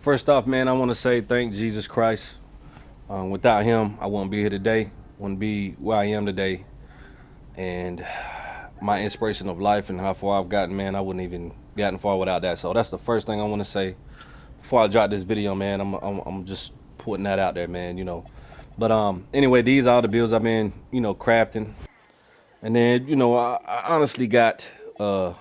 First off, man, I want to say thank Jesus Christ. Without him, I wouldn't be here today. Wouldn't be where I am today. And my inspiration of life and how far I've gotten, man, I wouldn't even gotten far without that. So that's the first thing I want to say before I drop this video, man. I'm just putting that out there, man. But anyway, these are the bills I've been crafting, and then I honestly got uh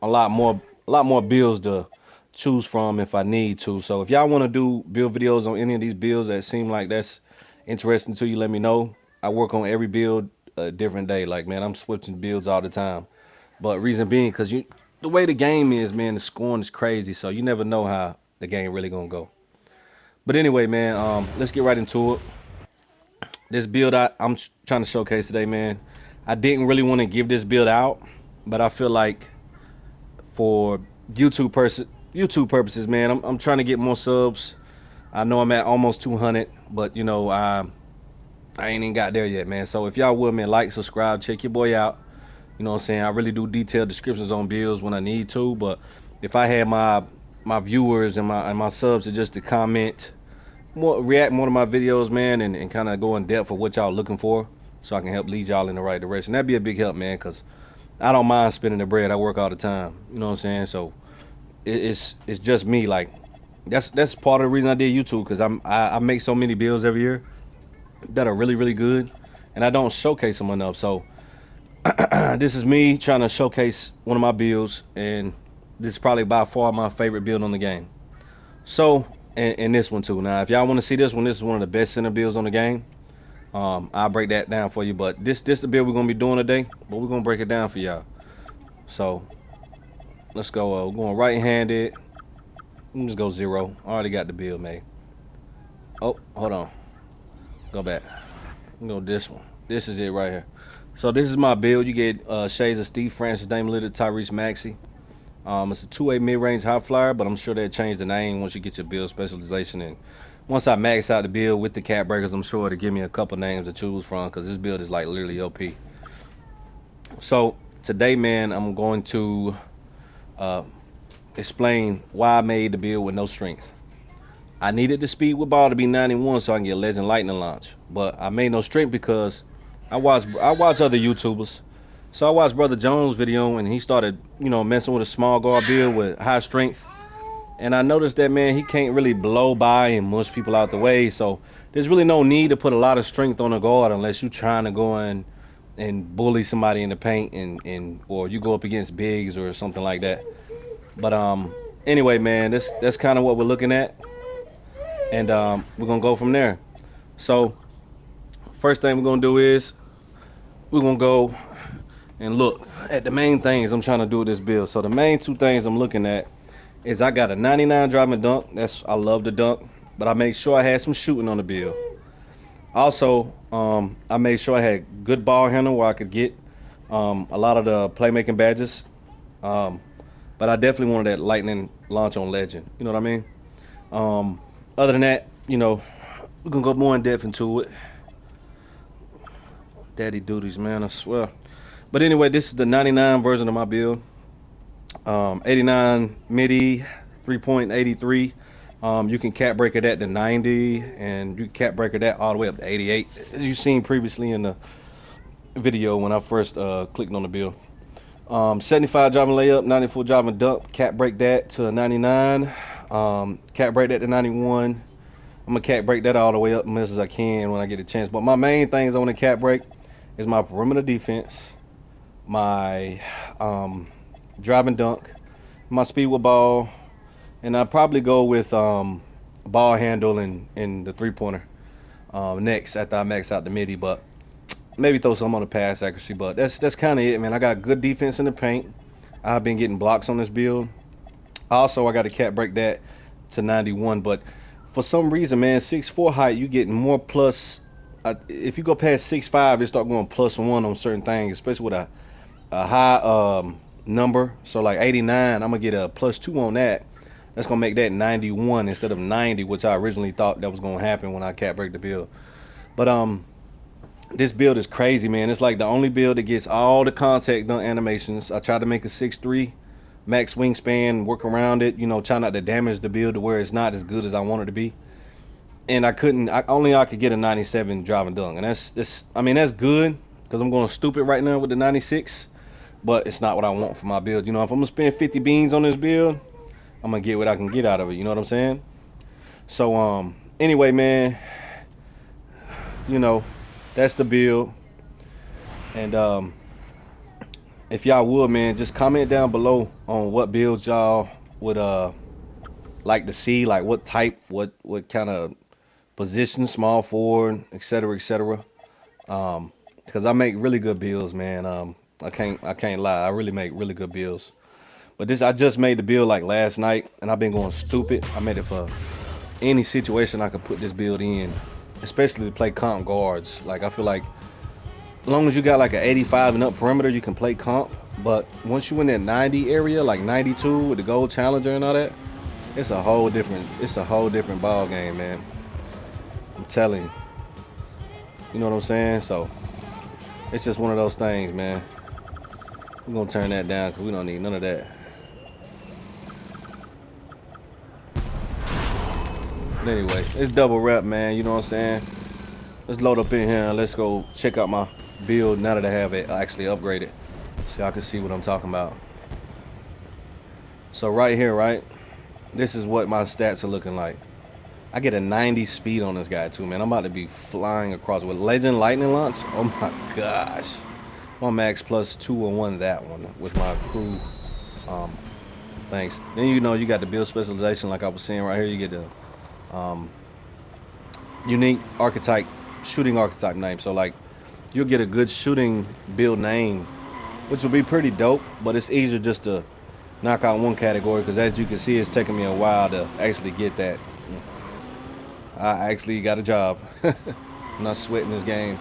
a lot more bills to choose from if I need to. So if y'all want to do build videos on any of these builds that seem like that's interesting to you, let me know. I work on every build a different day. Like, man, I'm switching builds all the time. But reason being, cause the way the game is, man, the scoring is crazy. So you never know how the game really gonna go. But anyway, man, let's get right into it. This build I'm trying to showcase today, man. I didn't really want to give this build out, but I feel like for YouTube pers- YouTube purposes, man, I'm trying to get more subs. I know I'm at almost 200, but I ain't even got there yet, man. So if y'all would, man, like, subscribe, check your boy out. You know what I'm saying? I really do detailed descriptions on builds when I need to, but if I had my viewers and my subs to comment more, react more to my videos, man, and kind of go in depth of what y'all looking for, so I can help lead y'all in the right direction. That'd be a big help, man, cause I don't mind spending the bread. I work all the time. You know what I'm saying? So it's just me. Like, that's part of the reason I did YouTube, because I make so many builds every year that are really really good, and I don't showcase them enough. So this is me trying to showcase one of my builds, and this is probably by far my favorite build on the game. So and this one too. Now, if y'all want to see this one, this is one of the best center builds on the game. I'll break that down for you. But this the build we're gonna be doing today. But we're gonna break it down for y'all. So let's go. We're going right-handed. Let me just go zero. I already got the build made. Oh, hold on. Go back. Go this one. This is it right here. So this is my build. You get shades of Steve Francis, Dame Lillard, Tyrese Maxey. It's a 2A mid-range high flyer, but I'm sure they'll change the name once you get your build specialization. And once I max out the build with the cap breakers, I'm sure it'll give me a couple names to choose from, because this build is like literally OP. So today, man, I'm going to uh, explain why I made the build with no strength. I needed the speed with ball to be 91 so I can get Legend Lightning launch, but I made no strength because I watch other YouTubers. So I watched Brother Jones' video, and he started, messing with a small guard build with high strength. And I noticed that, man, he can't really blow by and mush people out the way. So there's really no need to put a lot of strength on a guard unless you're trying to go in and bully somebody in the paint, and or you go up against bigs or something like that. But anyway, man, that's kind of what we're looking at, and we're gonna go from there. So first thing we're gonna do is we're gonna go and look at the main things I'm trying to do with this build. So the main two things I'm looking at is I got a 99 driving dunk. I love the dunk, but I made sure I had some shooting on the build. Also, I made sure I had good ball handle where I could get a lot of the playmaking badges. Um, but I definitely wanted that lightning launch on legend. You know what I mean? Other than that, we're gonna go more in depth into it. Daddy duties, man, I swear. But anyway, this is the 99 version of my build. 89 MIDI, 3.83. You can cap break it at the 90, and you can cap break it at all the way up to 88, as you seen previously in the video when I first clicked on the build. 75 driving layup, 94 driving dunk, cap break that to 99. Cap break that to 91. I'm gonna cap break that all the way up as much as I can when I get a chance. But my main things I want to cap break is my perimeter defense, my driving dunk, my speed with ball, and I'd probably go with ball handle and the 3 pointer next after I max out the MIDI. But maybe throw some on the pass accuracy. But that's kind of it, man. I got good defense in the paint. I've been getting blocks on this build. Also, I got to cap break that to 91. But for some reason, man, 6'4" height, you get more plus. If you go past 6'5", it start going +1 on certain things, especially with a high number. So like 89, I'm gonna get a +2 on that. That's gonna make that 91 instead of 90, which I originally thought that was gonna happen when I cap break the build. But this build is crazy, man. It's like the only build that gets all the contact done animations. I tried to make a 6'3", max wingspan, work around it, you know, try not to damage the build to where it's not as good as I want it to be. And I couldn't, I could get a 97 driving dunk, and that's I mean that's good because I'm going stupid right now with the 96, but it's not what I want for my build. You know, if I'm gonna spend 50 beans on this build, I'm gonna get what I can get out of it. You know what I'm saying? So anyway, man, you know, that's the build, and if y'all would, man, just comment down below on what builds y'all would like to see, like what type, what kind of position, small forward, etc., etc. Because I make really good builds, man. I can't lie, I really make really good builds. But this, I just made the build like last night, and I've been going stupid. I made it for any situation I could put this build in, especially to play comp guards. Like I feel like as long as you got like an 85 and up perimeter, you can play comp. But once you in that 90 area, like 92 with the gold challenger and all that, it's a whole different ball game, man. I'm telling you. You know what I'm saying? So it's just one of those things, man. We're gonna turn that down because we don't need none of that. But anyway, it's double rep, man. You know what I'm saying? Let's load up in here and let's go check out my build now that I have it actually upgraded, so y'all can see what I'm talking about. So right here, right? This is what my stats are looking like. I get a 90 speed on this guy too, man. I'm about to be flying across with Legend Lightning Launch. Oh my gosh. My max plus 201 that one with my crew. Um, thanks. Then you know you got the build specialization like I was saying right here. You get the unique archetype, shooting archetype name. So like you'll get a good shooting build name, which will be pretty dope. But it's easier just to knock out one category because as you can see, it's taking me a while to actually get that. I actually got a job. I'm not sweating this game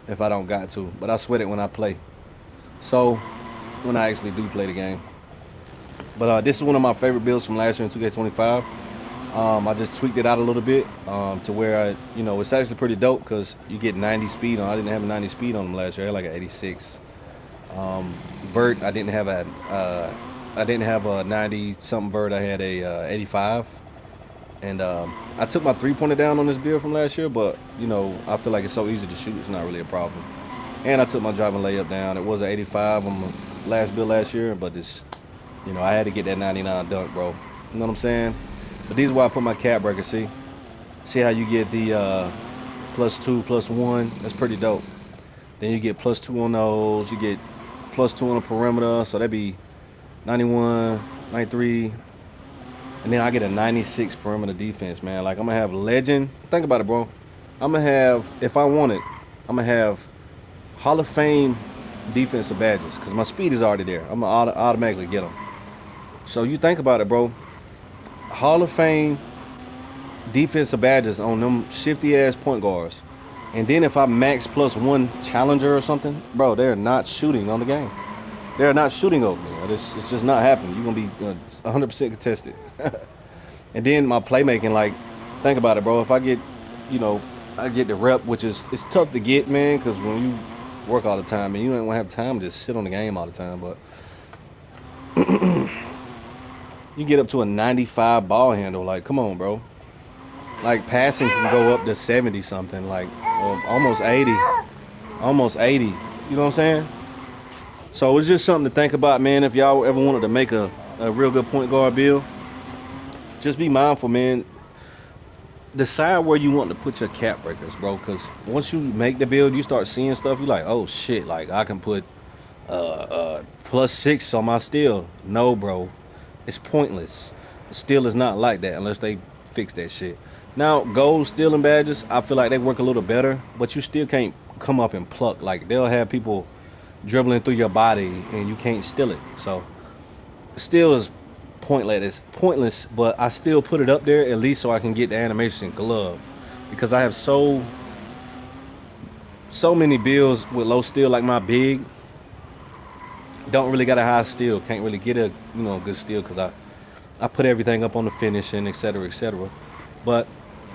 if I don't got to, but I sweat it when I play. So when I actually do play the game. But this is one of my favorite builds from last year in 2K25. I just tweaked it out a little bit to where it's actually pretty dope because you get 90 speed on. I didn't have a 90 speed on them last year. I had like an 86. Vert, I didn't have a 90 something vert. I had a 85. And I took my three-pointer down on this build from last year, but I feel like it's so easy to shoot, it's not really a problem. And I took my driving layup down. It was an 85 on my last build last year, but I had to get that 99 dunk, bro. You know what I'm saying? But these are where I put my cap breaker. See how you get the +2, +1. That's pretty dope. Then you get +2 on those. You get +2 on the perimeter, so that'd be 91, 93. And then I get a 96 perimeter defense, man. Like, I'm going to have legend. Think about it, bro. I'm going to have, if I want it, I'm going to have Hall of Fame defensive badges because my speed is already there. I'm going to automatically get them. So you think about it, bro. Hall of Fame defensive badges on them shifty-ass point guards. And then if I max +1 challenger or something, bro, they're not shooting on the game. They're not shooting over me. It's just not happening. You're going to be 100% contested. And then my playmaking, like, think about it, bro. If I get, I get the rep, which it's tough to get, man, because when you work all the time, man, you don't have time to just sit on the game all the time. But you get up to a 95 ball handle, like, come on, bro. Like, passing can go up to 70 something, like, or almost 80. Almost 80. You know what I'm saying? So it's just something to think about, man. If y'all ever wanted to make a real good point guard build, just be mindful, man. Decide where you want to put your cap breakers, bro. Because once you make the build, you start seeing stuff. You're like, oh shit, like I can put +6 on my steal. No, bro, it's pointless. Steal is not like that unless they fix that shit. Now, gold stealing badges, I feel like they work a little better, but you still can't come up and pluck. Like they'll have people dribbling through your body and you can't steal it. So steal is pointless, but I still put it up there at least so I can get the animation glove because I have so many builds with low steal. Like my big don't really got a high steal, can't really get a good steal because I put everything up on the finishing, etc. But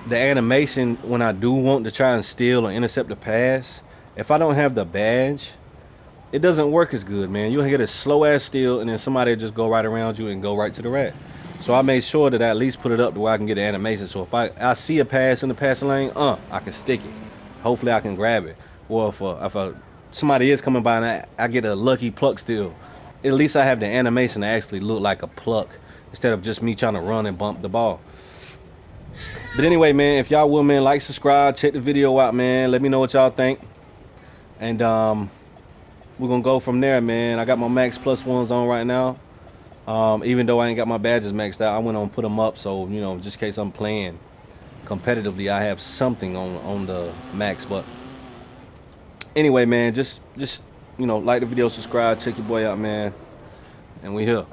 the animation when I do want to try and steal or intercept the pass, if I don't have the badge, it doesn't work as good, man. You'll get a slow ass steal, and then somebody will just go right around you and go right to the rat. So I made sure that I at least put it up to where I can get the animation. So if I see a pass in the passing lane, I can stick it. Hopefully I can grab it. Or if somebody is coming by and I get a lucky pluck steal, at least I have the animation to actually look like a pluck instead of just me trying to run and bump the ball. But anyway, man, if y'all will, man, like, subscribe, check the video out, man. Let me know what y'all think. And we're gonna go from there, man. I got my max plus ones on right now. Even though I ain't got my badges maxed out, I went on and put them up, so just in case I'm playing competitively, I have something on the max. But anyway, man, just like the video, subscribe, check your boy out, man, and we here.